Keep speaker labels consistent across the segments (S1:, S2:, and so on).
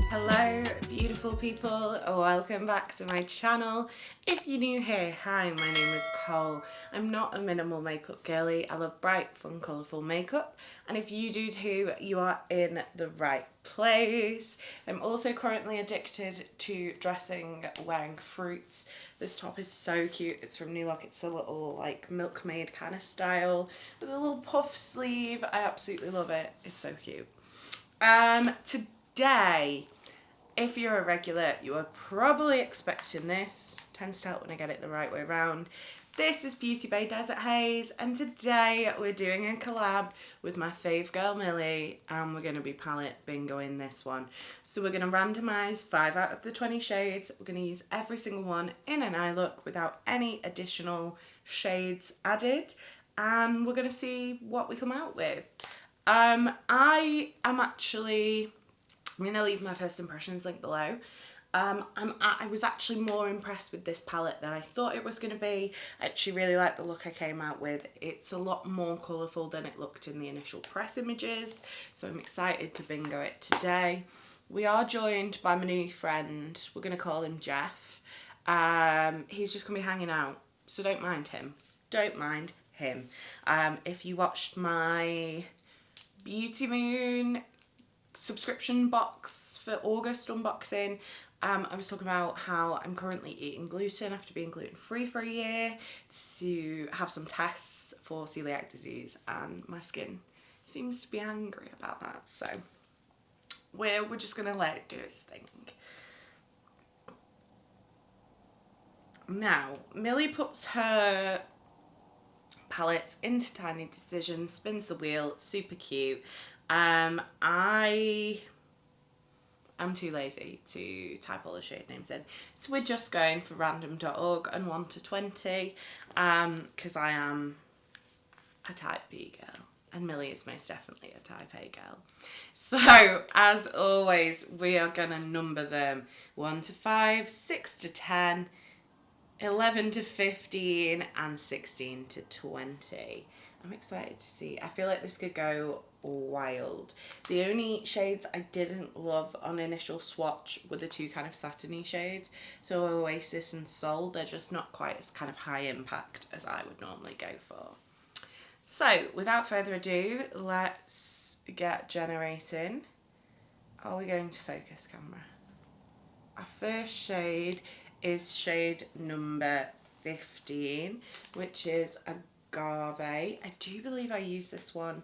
S1: Hello beautiful people, welcome back to my channel. If you're new here, hi, my name is Cole. I'm not a minimal makeup girly. I love bright, fun, colourful makeup, and if you do too, you are in the right place. I'm also currently addicted to dressing wearing fruits. This top is so cute. It's from New Look. It's a little like milkmaid kind of style with a little puff sleeve. I absolutely love it. It's so cute. Today, if you're a regular, you are probably expecting this. Tends to help when I get it the right way around. This is Beauty Bay Desert Haze, and today we're doing a collab with my fave girl Millie, and we're going to be palette bingoing this one. So we're going to randomise 5 out of the 20 shades. We're going to use every single one in an eye look without any additional shades added, and we're going to see what we come out with. I'm going to leave my first impressions link below. I was actually more impressed with this palette than I thought it was going to be. I actually really like the look I came out with. It's a lot more colourful than it looked in the initial press images, so I'm excited to bingo it today. We are joined by my new friend. We're going to call him Jeff. He's just going to be hanging out, so don't mind him. Don't mind him. If you watched my Beauty Moon subscription box for August unboxing, I was talking about how I'm currently eating gluten after being gluten free for a year to have some tests for celiac disease, and my skin seems to be angry about that, so we're just gonna let it do its thing. Now, Millie puts her palettes into tiny decisions, spins the wheel, super cute. I am too lazy to type all the shade names in, so we're just going for random.org and 1 to 20, because I am a type B girl and Millie is most definitely a type A girl. So as always, we are gonna number them 1 to 5, 6 to 10, 11 to 15 and 16 to 20. I'm excited to see. I feel like this could go wild. The only shades I didn't love on initial swatch were the 2 kind of satiny shades. So Oasis and Soul, they're just not quite as kind of high impact as I would normally go for. So without further ado, let's get generating. Are we going to focus camera? Our first shade is shade number 15, which is Agave. I do believe I used this one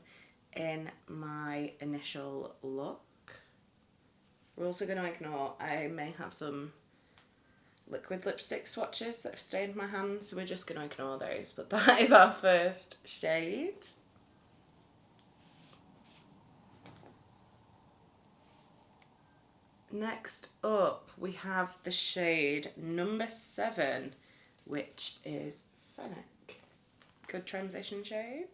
S1: in my initial look. We're also going to ignore, I may have some liquid lipstick swatches that have stained my hands, so we're just going to ignore those, but that is our first shade. Next up, we have the shade number 7, which is Fennec. Good transition shade.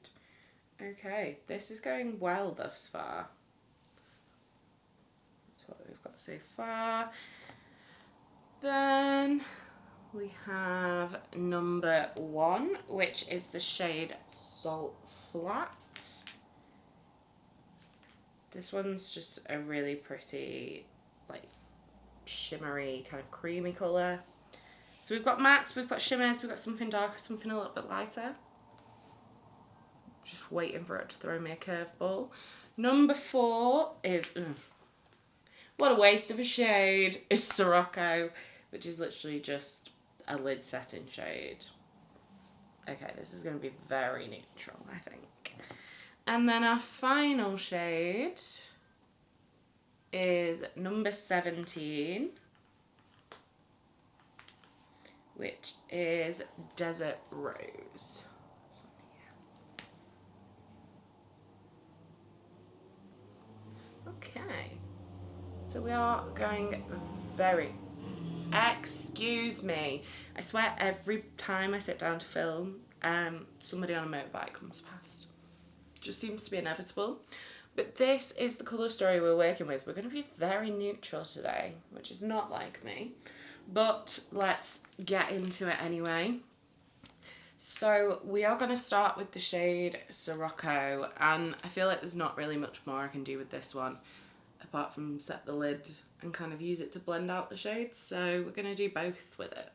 S1: Okay, this is going well thus far. That's what we've got so far. Then we have number 1, which is the shade Salt Flat. This one's just a really pretty, like, shimmery kind of creamy colour. So we've got mattes, we've got shimmers, we've got something darker, something a little bit lighter. Just waiting for it to throw me a curveball. Number 4 is, what a waste of a shade, is Sirocco, which is literally just a lid setting shade. Okay, this is going to be very neutral, I think. And then our final shade is number 17, which is Desert Rose. Okay, so we are going very, excuse me, I swear every time I sit down to film, somebody on a motorbike comes past. It just seems to be inevitable. But this is the colour story we're working with. We're going to be very neutral today, which is not like me, but let's get into it anyway. So we are going to start with the shade Sirocco, and I feel like there's not really much more I can do with this one apart from set the lid and kind of use it to blend out the shades, so we're going to do both with it.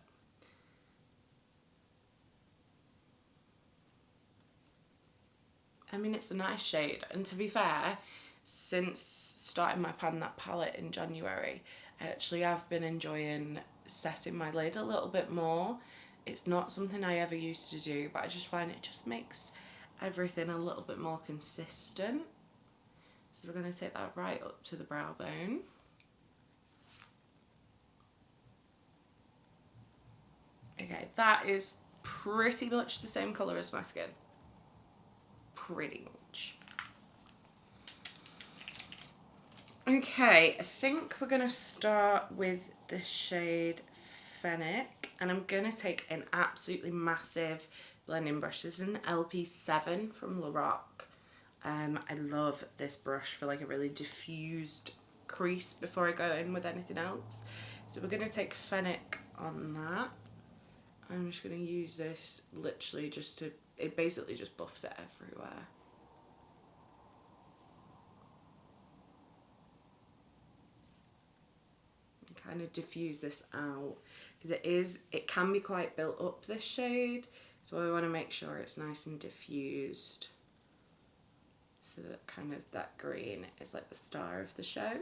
S1: I mean, it's a nice shade, and to be fair, since starting my Pan That palette in January, I actually have been enjoying setting my lid a little bit more. It's not something I ever used to do, but I just find it just makes everything a little bit more consistent. So we're going to take that right up to the brow bone. Okay, that is pretty much the same colour as my skin. Pretty much. Okay, I think we're going to start with the shade Fennec, and I'm going to take an absolutely massive blending brush. This is an LP7 from Lorac. I love this brush for like a really diffused crease before I go in with anything else. So we're going to take Fennec on that. I'm just going to use this literally just to, it basically just buffs it everywhere. Kind of diffuse this out because it can be quite built up, this shade, so I want to make sure it's nice and diffused so that kind of that green is like the star of the show.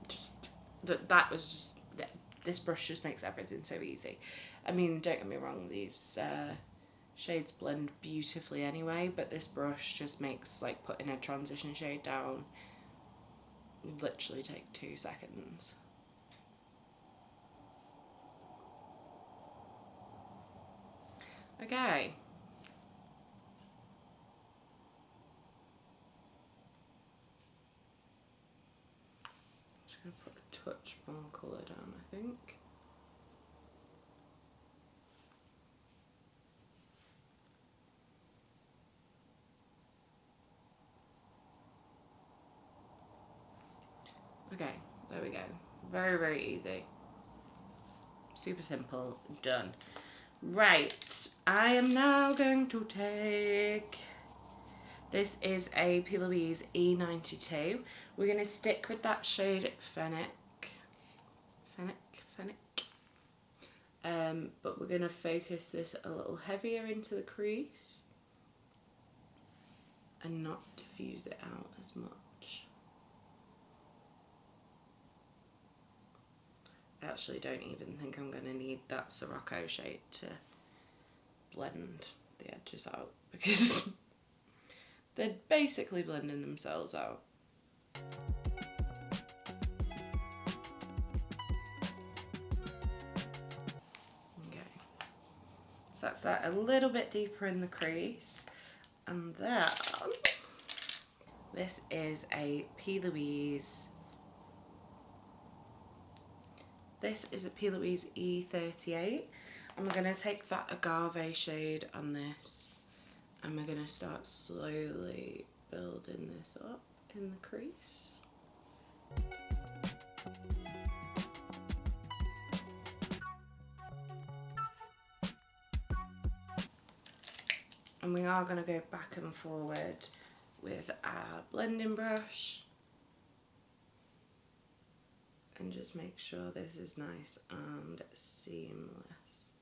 S1: Just that was just, this brush just makes everything so easy. I mean, don't get me wrong, these shades blend beautifully anyway, but this brush just makes like putting a transition shade down literally take 2 seconds. Okay. Just gonna put a touch more colour down, I think. Okay, there we go. Very, very easy. Super simple, done. Right, I am now going to take, this is a P. Louise E92. We're going to stick with that shade Fennec. But we're going to focus this a little heavier into the crease and not diffuse it out as much. I actually don't even think I'm going to need that Sirocco shade to blend the edges out because they're basically blending themselves out. Okay, so that's that a little bit deeper in the crease, and then this is a P. Louise. This is a P. Louise E38, and we're going to take that agave shade on this, and we're going to start slowly building this up in the crease. And we are going to go back and forward with our blending brush and just make sure this is nice and seamless.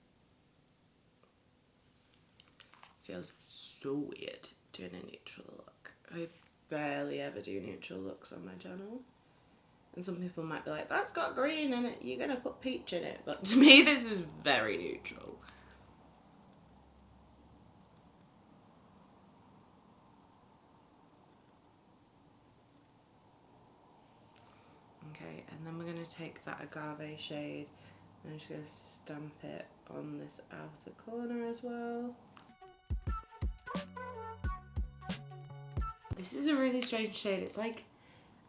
S1: Feels so weird doing a neutral look. I barely ever do neutral looks on my channel. And some people might be like, that's got green in it, you're going to put peach in it. But to me, this is very neutral. Okay, and then we're going to take that agave shade and I'm just going to stamp it on this outer corner as well. This is a really strange shade. It's like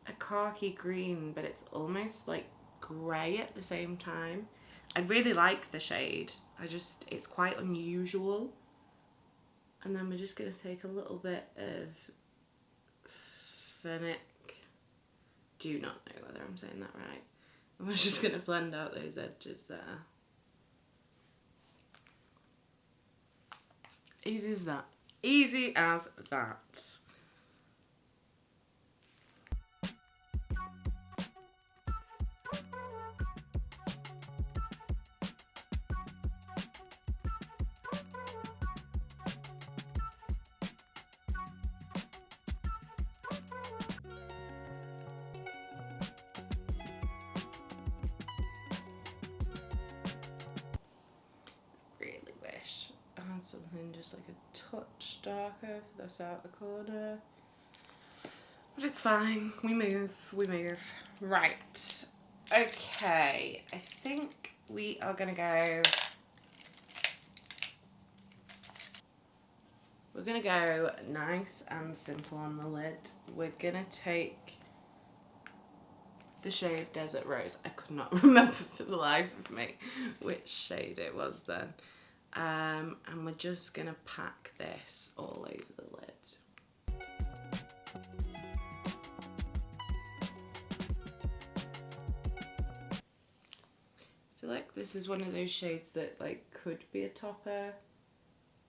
S1: a khaki green, but it's almost like grey at the same time. I really like the shade. It's quite unusual. And then we're just going to take a little bit of Fennec. Do not know whether I'm saying that right. And we're just going to blend out those edges there. Easy as that. Easy as that. Really wish I had something just like a touch darker for this outer corner. But it's fine. We move. We move. Right. Okay. I think we are going to go... We're going to go nice and simple on the lid. We're going to take the shade Desert Rose. I could not remember for the life of me which shade it was then. And we're just going to pack this all over the lid. I feel like this is one of those shades that like could be a topper,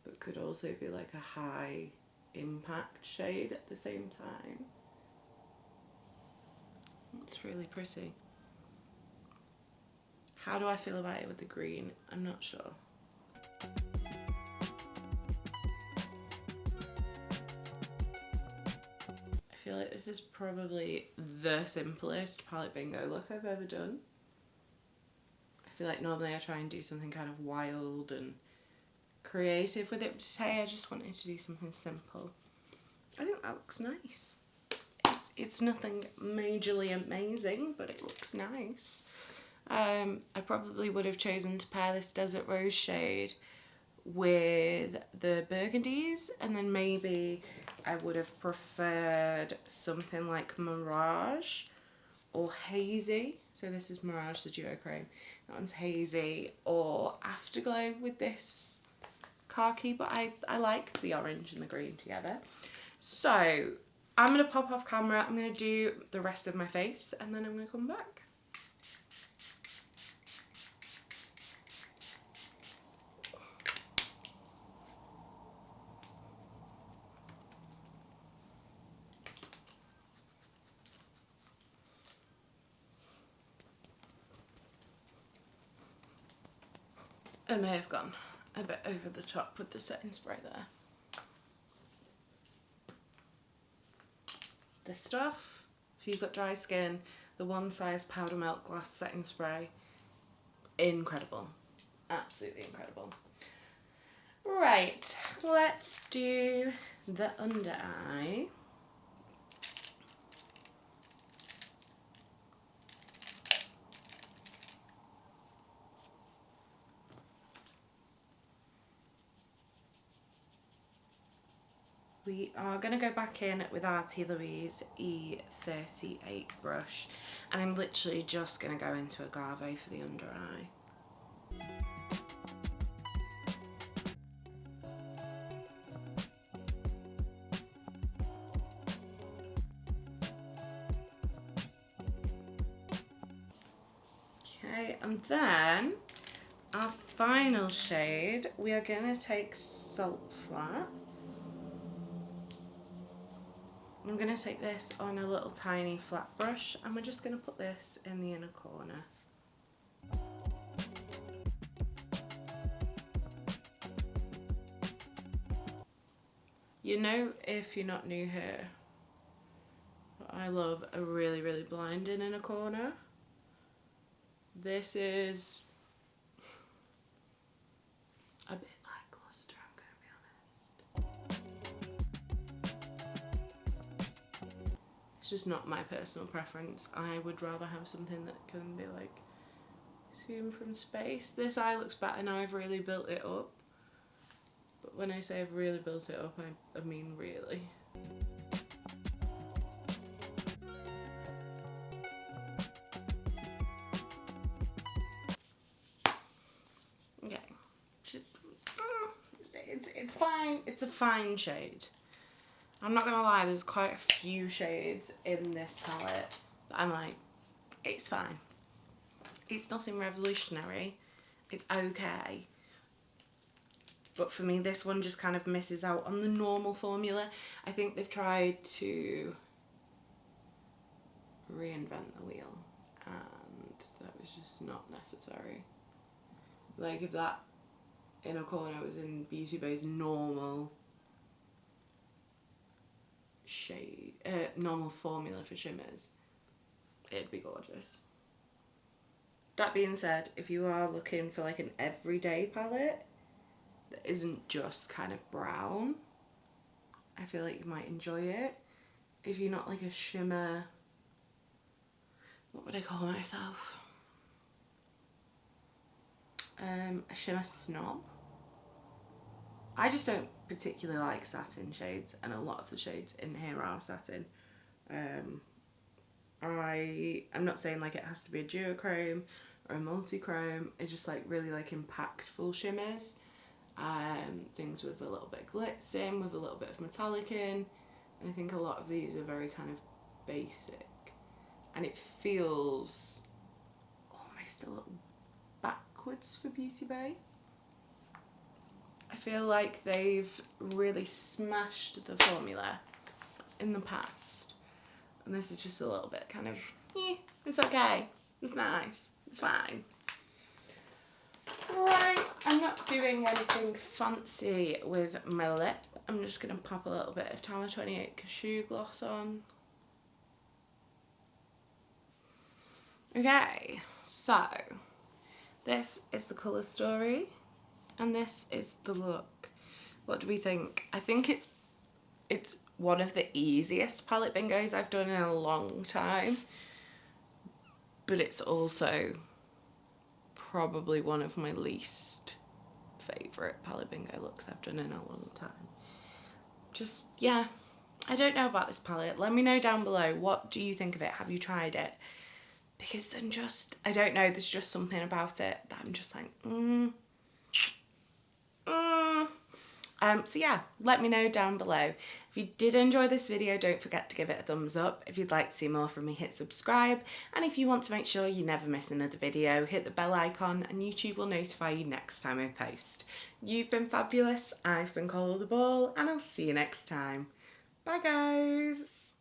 S1: but could also be like a high impact shade at the same time. It's really pretty. How do I feel about it with the green? I'm not sure. I feel like this is probably the simplest palette bingo look I've ever done. I feel like normally I try and do something kind of wild and creative with it, but today I just wanted to do something simple. I think that looks nice. It's nothing majorly amazing, but it looks nice. I probably would have chosen to pair this Desert Rose shade with the burgundies, and then maybe I would have preferred something like Mirage or Hazy. So this is Mirage, the duo cream. That one's Hazy, or Afterglow with this khaki, but I like the orange and the green together. So I'm going to pop off camera, I'm going to do the rest of my face, and then I'm going to come back. I may have gone a bit over the top with the setting spray there. This stuff, if you've got dry skin, the One Size Powder Melt Glass Setting Spray, incredible. Absolutely incredible. Right, let's do the under eye. We are going to go back in with our P. Louise E38 brush, and I'm literally just going to go into Agave for the under eye. Okay, and then our final shade, we are going to take Salt Flat. I'm going to take this on a little tiny flat brush, and we're just going to put this in the inner corner. You know, if you're not new here, I love a really, really blinding inner corner. This is a bit lackluster, I'm going to be honest. It's just not my personal preference. I would rather have something that can be like seen from space. This eye looks better now I've really built it up. But when I say I've really built it up, I mean really. Okay. It's fine. It's a fine shade. I'm not gonna lie, there's quite a few shades in this palette that I'm like, it's fine. It's nothing revolutionary. It's okay. But for me, this one just kind of misses out on the normal formula. I think they've tried to reinvent the wheel, and that was just not necessary. Like, if that inner corner was in Beauty Bay's normal shade, normal formula for shimmers, it'd be gorgeous. That being said, if you are looking for like an everyday palette that isn't just kind of brown, I feel like you might enjoy it. If you're not like a shimmer, what would I call myself? A shimmer snob. I just don't particularly like satin shades, and a lot of the shades in here are satin. I'm not saying like it has to be a duochrome or a multi-chrome. I just like really like impactful shimmers. Things with a little bit of glitz in, with a little bit of metallic in. And I think a lot of these are very kind of basic. And it feels almost a little backwards for Beauty Bay. I feel like they've really smashed the formula in the past. And this is just a little bit kind of, it's okay, it's nice, it's fine. Right, I'm not doing anything fancy with my lip. I'm just going to pop a little bit of Tower 28 Cashew Gloss on. Okay, so this is the colour story and this is the look. What do we think? I think it's one of the easiest palette bingos I've done in a long time, but it's also probably one of my least favourite palette bingo looks I've done in a long time. Just, yeah, I don't know about this palette. Let me know down below, what do you think of it? Have you tried it? Because I don't know, there's just something about it that I'm just like, so yeah, let me know down below. If you did enjoy this video, don't forget to give it a thumbs up. If you'd like to see more from me, hit subscribe. And if you want to make sure you never miss another video, hit the bell icon and YouTube will notify you next time I post. You've been fabulous, I've been Call the Ball, and I'll see you next time. Bye guys!